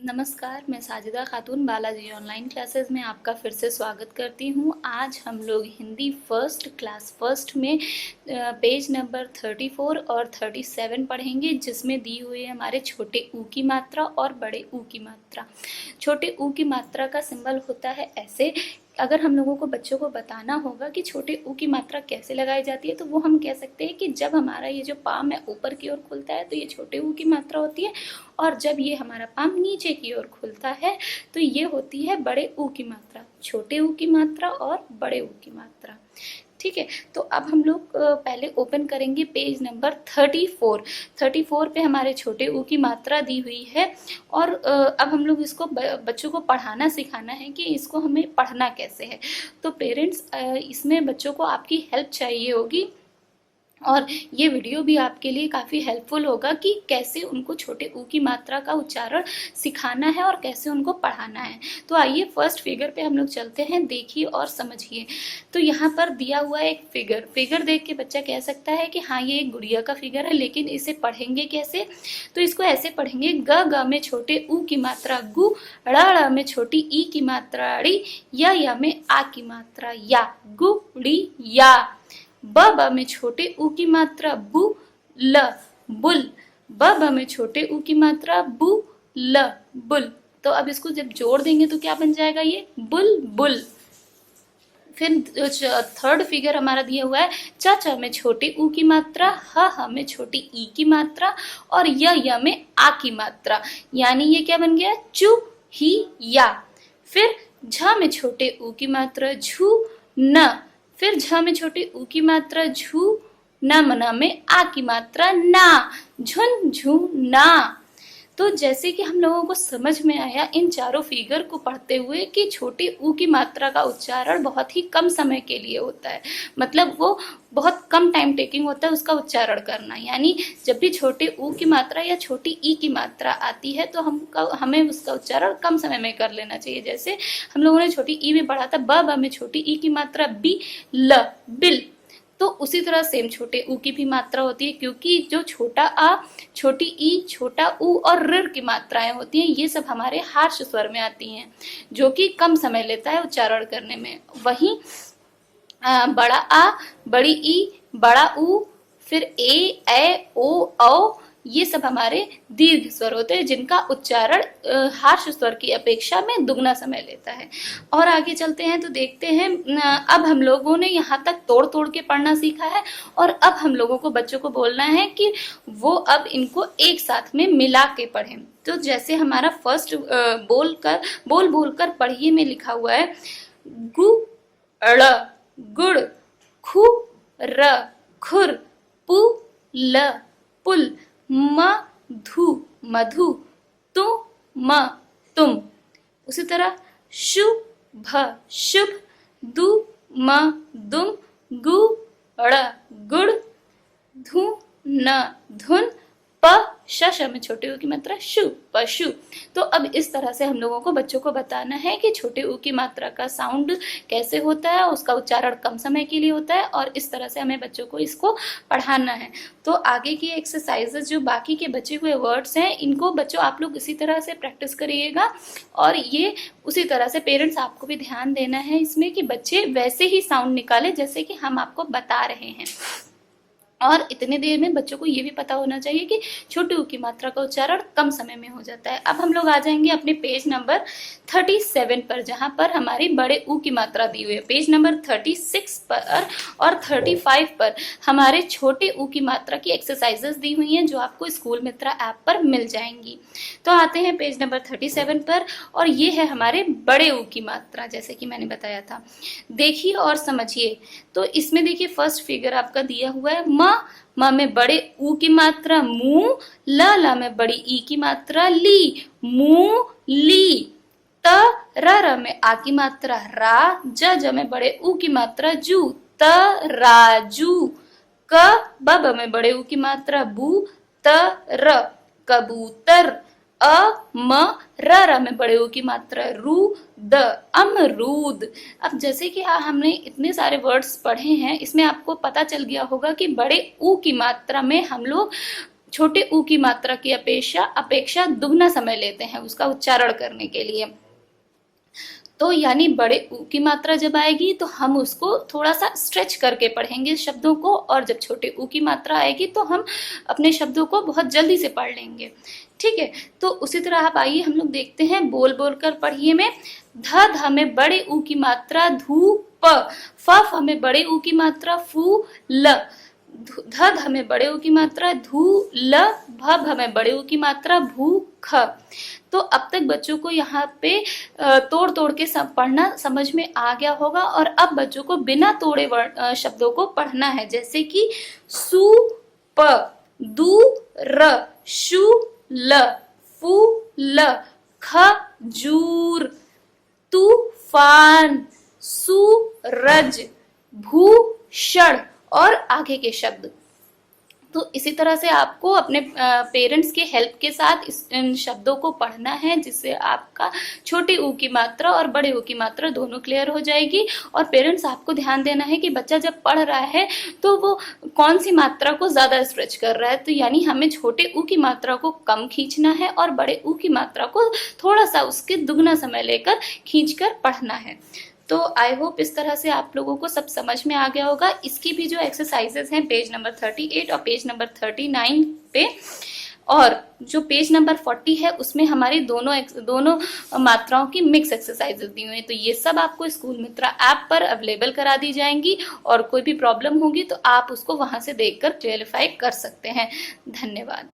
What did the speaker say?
नमस्कार, मैं साजिदा खातून Balaji online classes में आपका फिर से स्वागत करती हूँ। आज हम लोग हिंदी फर्स्ट क्लास फर्स्ट में पेज नंबर 34 और 37 पढ़ेंगे, जिसमें दी हुई है हमारे छोटे ऊ की मात्रा और बड़े ऊ की मात्रा। छोटे ऊ की मात्रा का सिंबल होता है ऐसे। अगर हम लोगों को बच्चों को बताना होगा कि छोटे ऊ की मात्रा कैसे लगाई जाती है, तो वो हम कह सकते हैं कि जब हमारा ये जो पाम है ऊपर की ओर खुलता है तो ये छोटे ऊ की मात्रा होती है, और जब ये हमारा पाम नीचे की ओर खुलता है तो ये होती है बड़े ऊ की मात्रा। छोटे ऊ की मात्रा और बड़े ऊ की मात्रा, ठीक है। तो अब हम लोग पहले ओपन करेंगे पेज नंबर 34 पे हमारे छोटे ऊ की मात्रा दी हुई है। और अब हम लोग इसको बच्चों को पढ़ाना सिखाना है कि इसको हमें पढ़ना कैसे है। तो पेरेंट्स, इसमें बच्चों को आपकी हेल्प चाहिए होगी, और ये वीडियो भी आपके लिए काफ़ी हेल्पफुल होगा कि कैसे उनको छोटे ऊ की मात्रा का उच्चारण सिखाना है और कैसे उनको पढ़ाना है। तो आइए फर्स्ट फिगर पे हम लोग चलते हैं, देखिए और समझिए। तो यहाँ पर दिया हुआ है एक फिगर देख के बच्चा कह सकता है कि हाँ ये एक गुड़िया का फिगर है, लेकिन इसे पढ़ेंगे कैसे? तो इसको ऐसे पढ़ेंगे, ग में छोटे ऊ की मात्रा गु, ड़ में छोटी ई की मात्रा ड़ी, या में आ की मात्रा या, गुड़ी या। ब में छोटे ऊ की मात्रा बु, ल, बुल। ब में छोटे ऊ की मात्रा बु, ल, बुल। तो अब इसको जब जोड़ देंगे तो क्या बन जाएगा? ये बुल बुल। फिर थर्ड फिगर हमारा दिया हुआ है, च में छोटे ऊ की मात्रा, ह में छोटी ई की मात्रा, और य में आ की मात्रा, यानी ये क्या बन गया? चू ही या। फिर झ में छोटे ऊ की मात्रा झू न। फिर झ में छोटे ऊ की मात्रा झू, न में आ की मात्रा ना, झुन झू ना। तो जैसे कि हम लोगों को समझ में आया इन चारों फिगर को पढ़ते हुए कि छोटे ऊ की मात्रा का उच्चारण बहुत ही कम समय के लिए होता है, मतलब वो बहुत कम टाइम टेकिंग होता है उसका उच्चारण करना। यानी जब भी छोटे ऊ की मात्रा या छोटी ई की मात्रा आती है तो हमें उसका उच्चारण कम समय में कर लेना चाहिए। जैसे हम लोगों ने छोटी ई में पढ़ा था, ब में छोटी ई की मात्रा बी, ल, बिल। तो उसी तरह सेम छोटे ऊ की भी मात्रा होती है, क्योंकि जो छोटा आ, छोटी ई, छोटा ऊ और ऋ की मात्राएं होती हैं, ये सब हमारे हार्श स्वर में आती हैं, जो कि कम समय लेता है उच्चारण करने में। वहीं बड़ा आ, बड़ी ई, बड़ा ऊ, फिर ए ओ औ, ये सब हमारे दीर्घ स्वर होते हैं, जिनका उच्चारण हार्श स्वर की अपेक्षा में दुगना समय लेता है। और आगे चलते हैं तो देखते हैं, अब हम लोगों ने यहाँ तक तोड़ तोड़ के पढ़ना सीखा है, और अब हम लोगों को बच्चों को बोलना है कि वो अब इनको एक साथ में मिला के पढ़ें। तो जैसे हमारा फर्स्ट बोल कर पढ़िए में लिखा हुआ है, गु ड़, गुड़, खु र, खुर, पु ल, पुल, मधु, मधु, तु म, तुम। उसी तरह शुभ, शुभ, दु म, दुम, गु ड़, गुड़, धु न, धुन, प श में छोटे ऊ की मात्रा शु, पशु। तो अब इस तरह से हम लोगों को बच्चों को बताना है कि छोटे ऊ की मात्रा का साउंड कैसे होता है, उसका उच्चारण कम समय के लिए होता है, और इस तरह से हमें बच्चों को इसको पढ़ाना है। तो आगे की एक्सरसाइजेस जो बाकी के बचे हुए वर्ड्स हैं, इनको बच्चों आप लोग इसी तरह से प्रैक्टिस करिएगा, और ये उसी तरह से पेरेंट्स आपको भी ध्यान देना है इसमें कि बच्चे वैसे ही साउंड निकाले जैसे कि हम आपको बता रहे हैं। और इतने देर में बच्चों को ये भी पता होना चाहिए कि छोटे ऊ की मात्रा का उच्चारण कम समय में हो जाता है। अब हम लोग आ जाएंगे अपने पेज नंबर 37 पर, जहां पर हमारी बड़े ऊ की मात्रा दी हुई है। पेज नंबर 36 पर और 35 पर हमारे छोटे ऊ की मात्रा की एक्सरसाइजेस दी हुई हैं, जो आपको स्कूल मित्रा ऐप पर मिल जाएंगी। तो आते हैं पेज नंबर 37 पर, और ये है हमारे बड़े ऊ की मात्रा, जैसे कि मैंने बताया था। देखिए और समझिए। तो इसमें देखिए फर्स्ट फिगर आपका दिया हुआ है, म में बड़े ऊ की मात्रा मु, ल में बड़ी ई की मात्रा ली, मु ली। त र में आ की मात्रा रा, ज में बड़े ऊ की मात्रा जू, त राजू। क ब में बड़े ऊ की मात्रा बू, त र, कबूतर। म र में बड़े ऊ की मात्रा रू, द, अमरूद। अब जैसे कि हमने इतने सारे वर्ड्स पढ़े हैं, इसमें आपको पता चल गया होगा कि बड़े ऊ की मात्रा में हम लोग छोटे ऊ की मात्रा की अपेक्षा दुगना समय लेते हैं उसका उच्चारण करने के लिए। तो यानी बड़े ऊ की मात्रा जब आएगी तो हम उसको थोड़ा सा स्ट्रेच करके पढ़ेंगे शब्दों को, और जब छोटे ऊ की मात्रा आएगी तो हम अपने शब्दों को बहुत जल्दी से पढ़ लेंगे। ठीक है, तो उसी तरह आप आइए हम लोग देखते हैं बोल बोल कर पढ़िए में। ध में बड़े ऊ की मात्रा धू प, फ में बड़े ऊ की मात्रा फू ल, ध में बड़े ऊ की मात्रा धू ल, भ में बड़े ऊ की मात्रा भू ख। तो अब तक बच्चों को यहाँ पे तोड़ तोड़ के पढ़ना समझ में आ गया होगा, और अब बच्चों को बिना तोड़े शब्दों को पढ़ना है, जैसे कि सु प, दू र, शु ल, फू ल, खजूर, तूफान, सूरज, भूषण और आगे के शब्द। तो इसी तरह से आपको अपने पेरेंट्स के हेल्प के साथ इन शब्दों को पढ़ना है, जिससे आपका छोटे ऊ की मात्रा और बड़े ऊ की मात्रा दोनों क्लियर हो जाएगी। और पेरेंट्स आपको ध्यान देना है कि बच्चा जब पढ़ रहा है तो वो कौन सी मात्रा को ज़्यादा स्ट्रेच कर रहा है, तो यानी हमें छोटे ऊ की मात्रा को कम खींचना है और बड़े ऊ की मात्रा को थोड़ा सा उसके दुगना समय लेकर खींच कर पढ़ना है। तो आई होप इस तरह से आप लोगों को सब समझ में आ गया होगा। इसकी भी जो एक्सरसाइजेस हैं पेज नंबर 38 और पेज नंबर 39 पे, और जो पेज नंबर 40 है उसमें हमारी दोनों मात्राओं की मिक्स एक्सरसाइजेस दी हुई हैं। तो ये सब आपको स्कूल मित्रा ऐप पर अवेलेबल करा दी जाएंगी, और कोई भी प्रॉब्लम होगी तो आप उसको वहां से देखकर क्लियरिफाई कर सकते हैं। धन्यवाद।